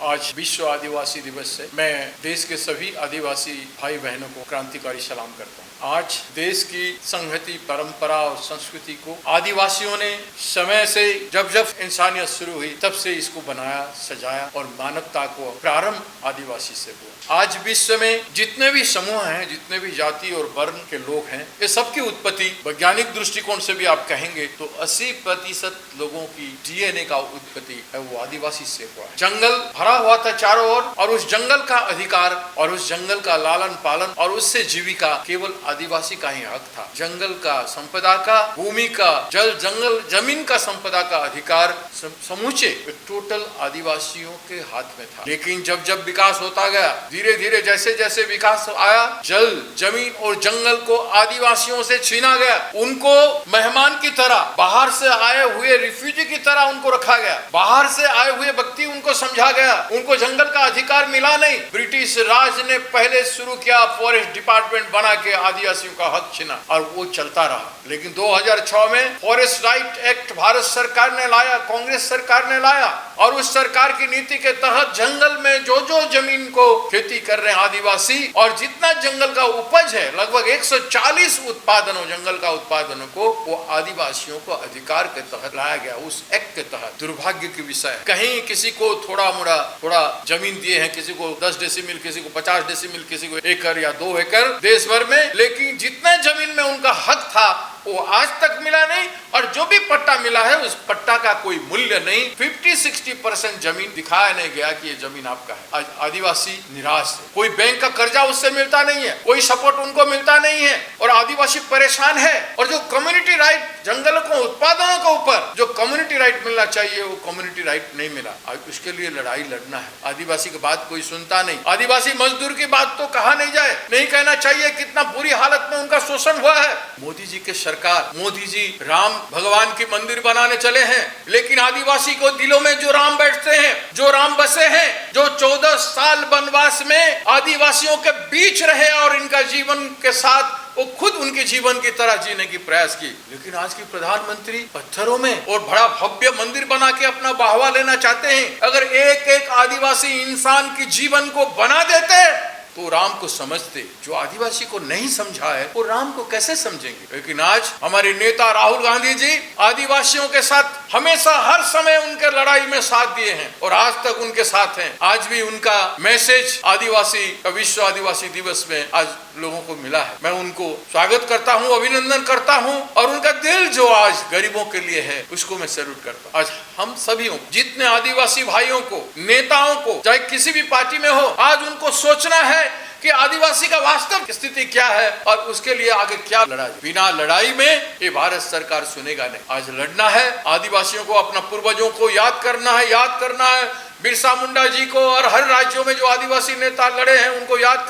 आज विश्व आदिवासी दिवस है। मैं देश के सभी आदिवासी भाई बहनों को क्रांतिकारी सलाम करता हूँ। आज देश की संहति, परंपरा और संस्कृति को आदिवासियों ने समय से जब इंसानियत शुरू हुई तब से इसको बनाया, सजाया और मानवता को प्रारंभ आदिवासी से हुआ। आज विश्व में जितने भी समूह हैं, जितने भी जाति और वर्ण के लोग हैं, ये सबकी उत्पत्ति वैज्ञानिक दृष्टिकोण से भी आप कहेंगे तो 80% लोगों की डीएनए का उत्पत्ति है वो आदिवासी से हुआ है। जंगल भरा हुआ था चारों ओर और उस जंगल का अधिकार और उस जंगल का लालन पालन और उससे जीविका केवल आदिवासी का ही हक था। जंगल का, संपदा का, भूमि का, जल जंगल जमीन का संपदा का अधिकार समूचे टोटल आदिवासियों के हाथ में था। लेकिन जब विकास होता गया, धीरे धीरे जैसे जैसे विकास आया, जल, जमीन और जंगल को आदिवासियों से छीना गया। उनको मेहमान की तरह, बाहर से आए हुए रिफ्यूजी की तरह उनको रखा गया। बाहर से आए हुए व्यक्ति उनको समझा गया। उनको जंगल का अधिकार मिला नहीं। ब्रिटिश राज ने पहले शुरू किया, फॉरेस्ट डिपार्टमेंट बना के आदिवासियों का हक छीना और वो चलता रहा। लेकिन 2006 में फॉरेस्ट राइट एक्ट भारत सरकार ने लाया, कांग्रेस सरकार ने लाया और उस सरकार की नीति के तहत जंगल में जो जमीन को खेती कर रहे हैं आदिवासी और जितना जंगल का उपज है, लगभग 140 उत्पादनों, जंगल का उत्पादनों को वो आदिवासियों को अधिकार के तहत लाया गया, उस एक्ट के तहत। दुर्भाग्य की विषय, कहीं किसी को थोड़ा जमीन दिए हैं, किसी को 10 डेसीमिल, किसी को 50 डेसीमिल, किसी को एकड़ या 2 एकड़ देश भर में, लेकिन जितने जमीन में उनका हक था वो आज तक मिला नहीं और जो भी पट्टा मिला है उस पट्टा का कोई मूल्य नहीं। 50-60% जमीन दिखाया नहीं गया कि ये जमीन आपका है। आज आदिवासी निराश है, कोई बैंक का कर्जा उससे मिलता नहीं है, कोई सपोर्ट उनको मिलता नहीं है और आदिवासी परेशान है। और जो कम्युनिटी राइट, जंगल को, उत्पादनों के ऊपर जो कम्युनिटी राइट मिलना चाहिए वो कम्युनिटी राइट नहीं मिला। आज उसके लिए लड़ाई लड़ना है। आदिवासी की बात कोई सुनता नहीं। आदिवासी मजदूर की बात तो कहा नहीं जाए, नहीं कहना चाहिए कितना बुरी हालत में उनका शोषण हुआ है। मोदी जी के सरकार, मोदी जी राम भगवान की मंदिर बनाने चले हैं, लेकिन आदिवासी को दिलों में जो राम बैठते हैं, जो राम बसे हैं, जो 14 साल वनवास में आदिवासियों के बीच रहे और इनका जीवन के साथ वो खुद उनके जीवन की तरह जीने की प्रयास की। लेकिन आज की प्रधानमंत्री पत्थरों में और बड़ा भव्य मंदिर बना के अपना बाहवा लेना चाहते हैं। अगर एक एक आदिवासी इंसान के जीवन को बना देते तो राम को समझते। जो आदिवासी को नहीं समझा है वो राम को कैसे समझेंगे। लेकिन आज हमारे नेता राहुल गांधी जी आदिवासियों के साथ हमेशा हर समय उनके लड़ाई में साथ दिए हैं और आज तक उनके साथ हैं। आज भी उनका मैसेज आदिवासी का विश्व आदिवासी दिवस में आज लोगों को मिला है। मैं उनको स्वागत करता हूं, अभिनंदन करता हूं और उनका दिल जो आज गरीबों के लिए है उसको मैं सैल्यूट करता हूं। आज हम सभी जितने आदिवासी भाइयों को, नेताओं को, चाहे किसी भी पार्टी में हो, आज उनको सोचना है कि आदिवासी का वास्तव स्थिति क्या है और उसके लिए आगे क्या लड़ाई। बिना लड़ाई में ये भारत सरकार सुनेगा नहीं। आज लड़ना है, आदिवासियों को, अपना पूर्वजों को याद करना है, बिरसा मुंडा जी को और हर राज्यों में जो आदिवासी नेता लड़े हैं उनको याद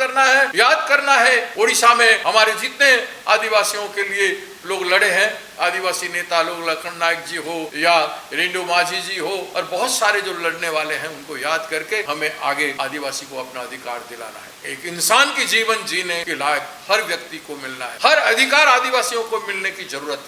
करना है। उड़ीसा में हमारे जितने आदिवासियों के लिए लोग लड़े हैं, आदिवासी नेता लोग, लखन नायक जी हो या रेंडो माझी जी हो और बहुत सारे जो लड़ने वाले हैं, उनको याद करके हमें आगे आदिवासी को अपना अधिकार दिलाना है। एक इंसान की जीवन जीने के लायक हर व्यक्ति को मिलना है। हर अधिकार आदिवासियों को मिलने की जरूरत है।